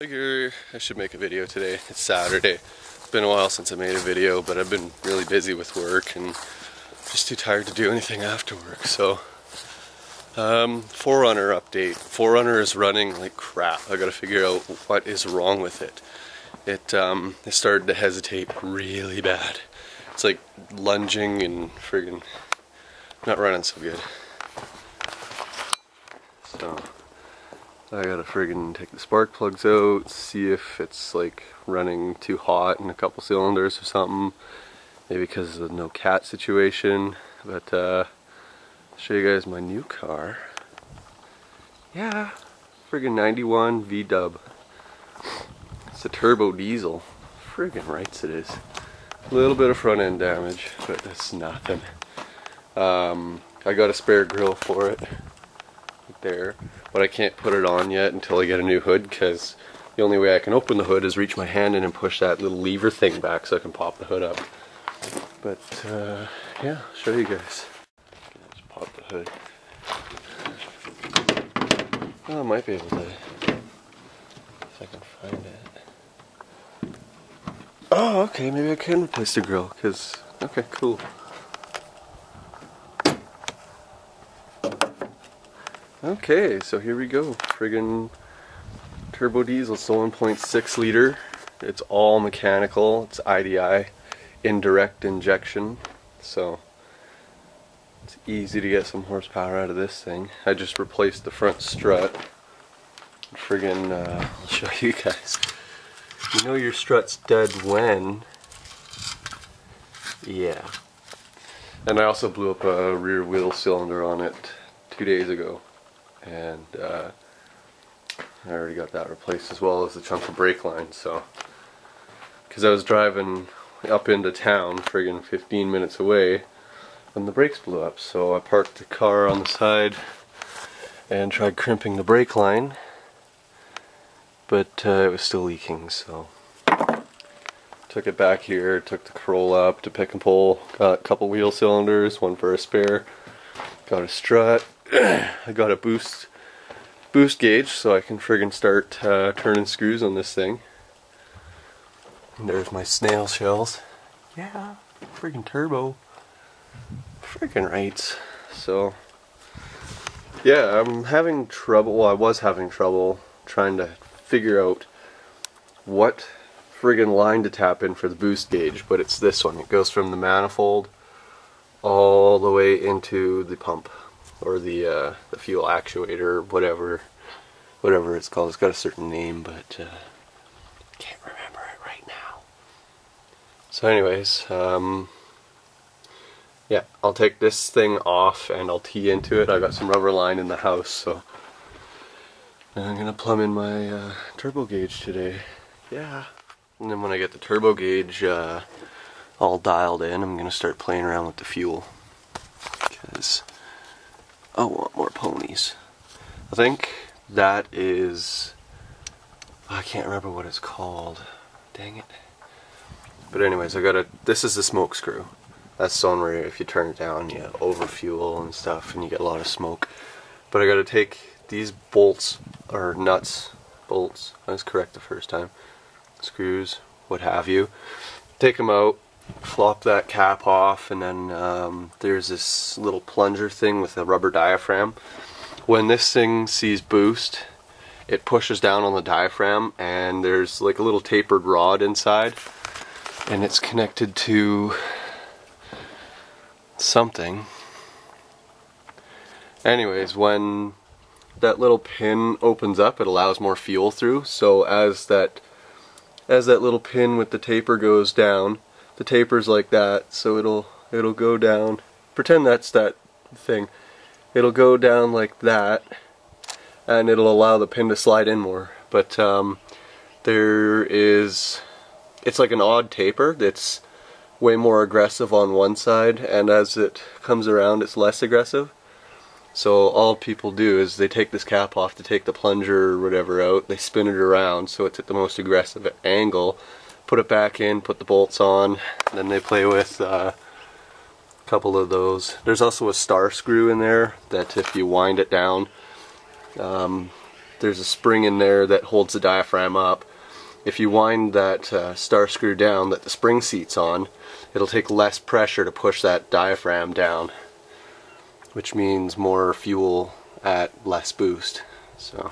Figure I should make a video today. It's Saturday. It's been a while since I made a video, but I've been really busy with work and just too tired to do anything after work. So, 4Runner update. 4Runner is running like crap. I gotta figure out what is wrong with it. It started to hesitate really bad. It's like lunging and friggin' not running so good. So I gotta friggin' take the spark plugs out, see if it's like running too hot in a couple cylinders or something. Maybe because of the no cat situation. But I'll show you guys my new car. Yeah, friggin' 91 V-dub. It's a turbo diesel. Friggin' rights it is. A little bit of front end damage, but that's nothing. I got a spare grill for it. There, but I can't put it on yet until I get a new hood, because the only way I can open the hood is reach my hand in and push that little lever thing back so I can pop the hood up. But yeah, I'll show you guys. Just pop the hood. Oh, I might be able to, if I can find it. Oh, okay, maybe I can replace the grill, because, okay, cool. Okay, so here we go. Friggin' turbo diesel. It's a 1.6 liter. It's all mechanical. It's IDI, indirect injection. So it's easy to get some horsepower out of this thing. I just replaced the front strut. Friggin', I'll show you guys. You know your strut's dead when? Yeah. And I also blew up a rear wheel cylinder on it 2 days ago. And I already got that replaced, as well as the chunk of brake line. So, because I was driving up into town, friggin' 15 minutes away, when the brakes blew up. So I parked the car on the side and tried crimping the brake line, but it was still leaking. So took it back here, took the Corolla up to pick and pull, got a couple wheel cylinders, one for a spare, got a strut. I got a boost gauge so I can friggin' start turning screws on this thing. And there's my snail shells. Yeah, friggin' turbo. Friggin' rights. So yeah, I'm having trouble, well, I was having trouble trying to figure out what friggin' line to tap in for the boost gauge, but it's this one. It goes from the manifold all the way into the pump, or the fuel actuator, whatever it's called. It's got a certain name, but can't remember it right now. So anyways, yeah, I'll take this thing off and I'll tee into it. I got some rubber line in the house, so I'm gonna plumb in my turbo gauge today. Yeah. And then when I get the turbo gauge all dialed in, I'm gonna start playing around with the fuel, because I want more ponies. I think that is, I can't remember what it's called. Dang it. But anyways, this is the smoke screw. That's the one where if you turn it down, you overfuel and stuff and you get a lot of smoke. But I gotta take these bolts, or nuts, bolts, I was correct the first time, screws, what have you, take them out, flop that cap off, and then there's this little plunger thing with a rubber diaphragm. When this thing sees boost, it pushes down on the diaphragm, and there's like a little tapered rod inside, and it's connected to something. Anyways, when that little pin opens up, it allows more fuel through. So as that little pin with the taper goes down, the taper's like that, so it'll go down. Pretend that's that thing. It'll go down like that, and it'll allow the pin to slide in more. But it's like an odd taper that's way more aggressive on one side, and as it comes around, it's less aggressive. So all people do is they take this cap off to take the plunger or whatever out, they spin it around so it's at the most aggressive angle, put it back in, put the bolts on, and then they play with a couple of those. There's also a star screw in there that if you wind it down, there's a spring in there that holds the diaphragm up. If you wind that star screw down that the spring seat's on, it'll take less pressure to push that diaphragm down, which means more fuel at less boost. So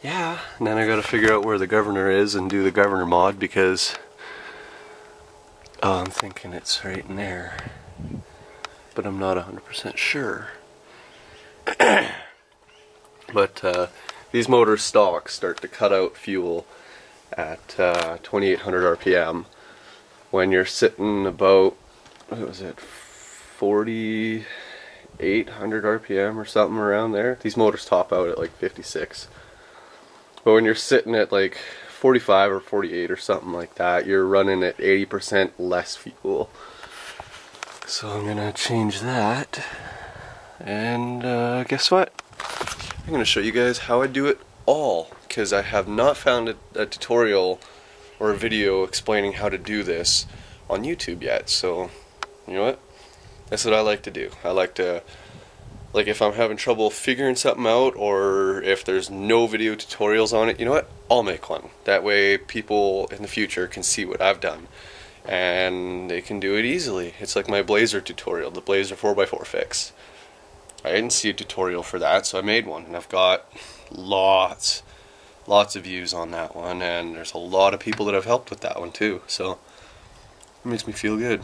yeah, and then I gotta figure out where the governor is and do the governor mod, because I'm thinking it's right in there, but I'm not 100% sure. But these motors stock start to cut out fuel at 2800 RPM when you're sitting about, what was it, 4800 RPM or something around there. These motors top out at like 56. But when you're sitting at like 45 or 48 or something like that, you're running at 80% less fuel. So I'm gonna change that, and guess what? I'm gonna show you guys how I do it all, because I have not found a tutorial or a video explaining how to do this on YouTube yet. So you know what? That's what I like to do. I like to, like, if I'm having trouble figuring something out, or if there's no video tutorials on it, you know what? I'll make one. That way people in the future can see what I've done, and they can do it easily. It's like my Blazer tutorial, the Blazer 4x4 fix. I didn't see a tutorial for that, so I made one, and I've got lots of views on that one, and there's a lot of people that have helped with that one too, so it makes me feel good.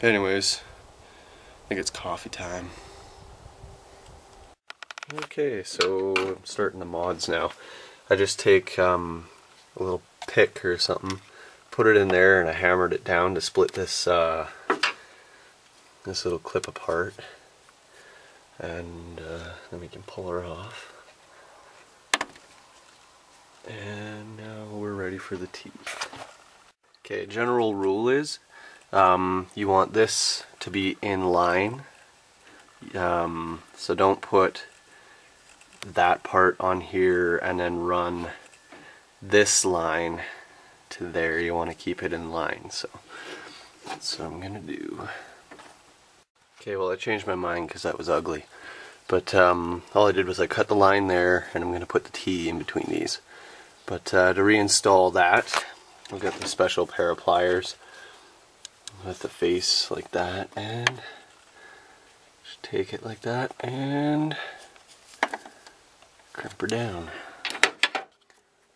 Anyways, I think it's coffee time. Okay, so I'm starting the mods now. I just take a little pick or something, put it in there, and I hammered it down to split this this little clip apart, and then we can pull her off. And now we're ready for the teeth. Okay, general rule is you want this to be in line, so don't put that part on here and then run this line to there. You want to keep it in line, so that's what I'm gonna do. Okay, well I changed my mind because that was ugly, but all I did was I cut the line there, and I'm gonna put the T in between these. But to reinstall that, I've got this special pair of pliers with the face like that, and just take it like that and crimp her down.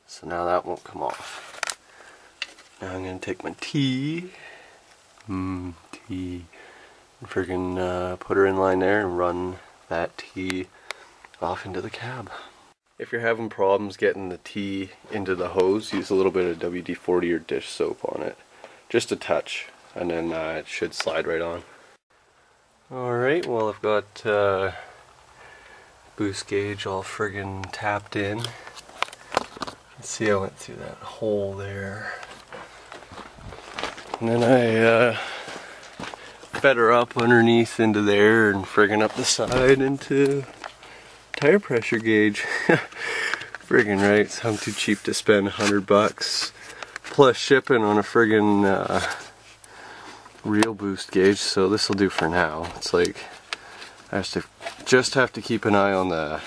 So now that won't come off. Now I'm going to take my T, and friggin' put her in line there and run that T off into the cab. If you're having problems getting the T into the hose, use a little bit of WD-40 or dish soap on it. Just a touch, and then it should slide right on. Alright, well I've got boost gauge all friggin' tapped in. Let's see, I went through that hole there. And then I fed her up underneath into there, and friggin' up the side into tire pressure gauge. Friggin' right, so I'm too cheap to spend $100 plus shipping on a friggin' real boost gauge, so this will do for now. It's like I just have to keep an eye on the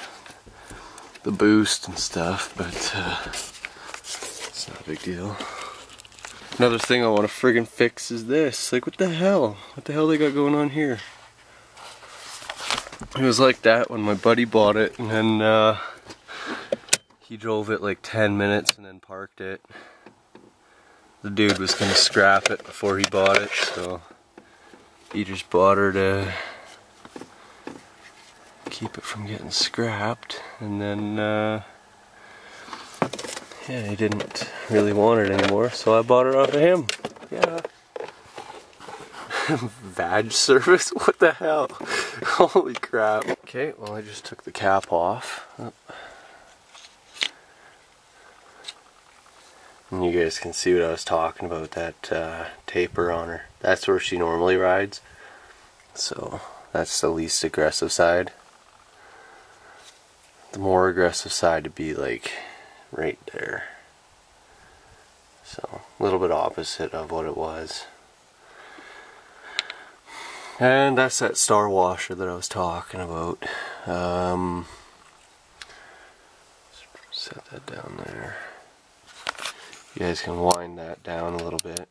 boost and stuff, but it's not a big deal. Another thing I want to friggin' fix is this. Like, what the hell? What the hell they got going on here? It was like that when my buddy bought it, and then he drove it like 10 minutes and then parked it. The dude was gonna scrap it before he bought it, so he just bought her to keep it from getting scrapped, and then yeah, he didn't really want it anymore, so I bought her off of him. Yeah. Vag service? What the hell? Holy crap. Okay, well I just took the cap off. Oh. And you guys can see what I was talking about, that taper on her. That's where she normally rides. So that's the least aggressive side. The more aggressive side would be like right there. So a little bit opposite of what it was. And that's that star washer that I was talking about. set that down there. You guys can wind that down a little bit.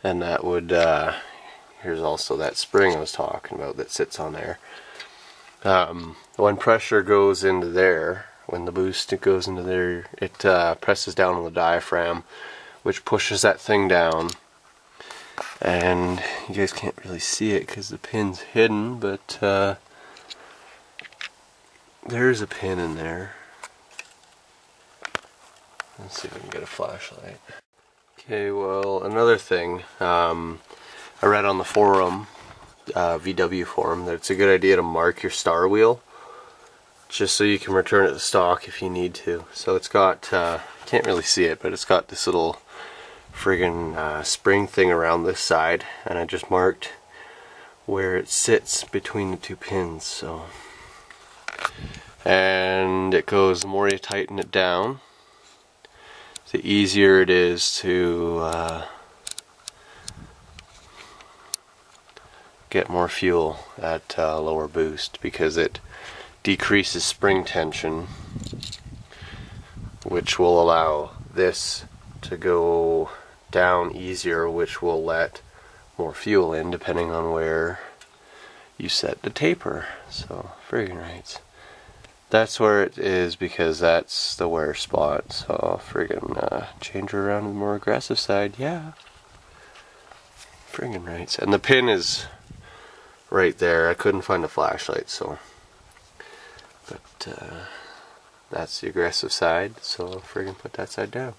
And that would, here's also that spring I was talking about that sits on there. When pressure goes into there, when the boost goes into there, it presses down on the diaphragm, which pushes that thing down. And you guys can't really see it because the pin's hidden, but there's a pin in there. Let's see if I can get a flashlight. Okay, well, another thing, I read on the forum, VW forum, that it's a good idea to mark your star wheel, just so you can return it to stock if you need to. So it's got, can't really see it, but it's got this little friggin' spring thing around this side, and I just marked where it sits between the two pins. So, and it goes, the more you tighten it down, the easier it is to get more fuel at lower boost, because it decreases spring tension, which will allow this to go down easier, which will let more fuel in depending on where you set the taper. So friggin' right. That's where it is, because that's the wear spot. So I'll friggin' change her around to the more aggressive side. Yeah. Friggin' right. And the pin is right there. I couldn't find a flashlight, so. But that's the aggressive side, so I'll friggin' put that side down.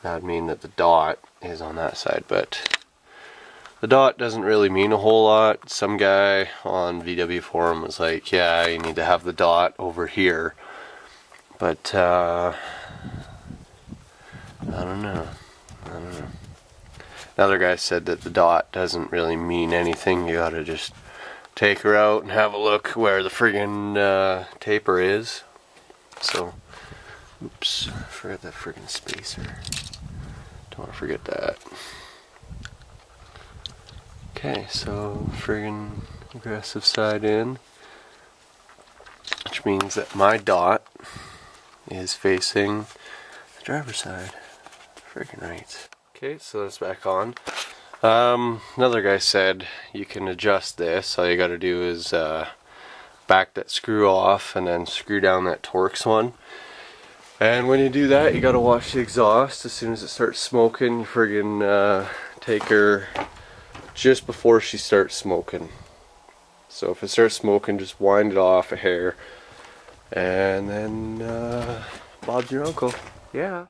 That would mean that the dot is on that side, but the dot doesn't really mean a whole lot. Some guy on VW forum was like, yeah, you need to have the dot over here. But, I don't know. Another guy said that the dot doesn't really mean anything. You gotta just take her out and have a look where the friggin' taper is. So, oops, I forgot that friggin' spacer. Don't want to forget that. Okay, so friggin' aggressive side in, which means that my dot is facing the driver's side. Friggin' right. Okay, so that's back on. Another guy said you can adjust this. All you gotta do is back that screw off and then screw down that Torx one. And when you do that, you gotta watch the exhaust. As soon as it starts smoking, you friggin' take her just before she starts smoking. So if it starts smoking, just wind it off a hair, and then Bob's your uncle. Yeah.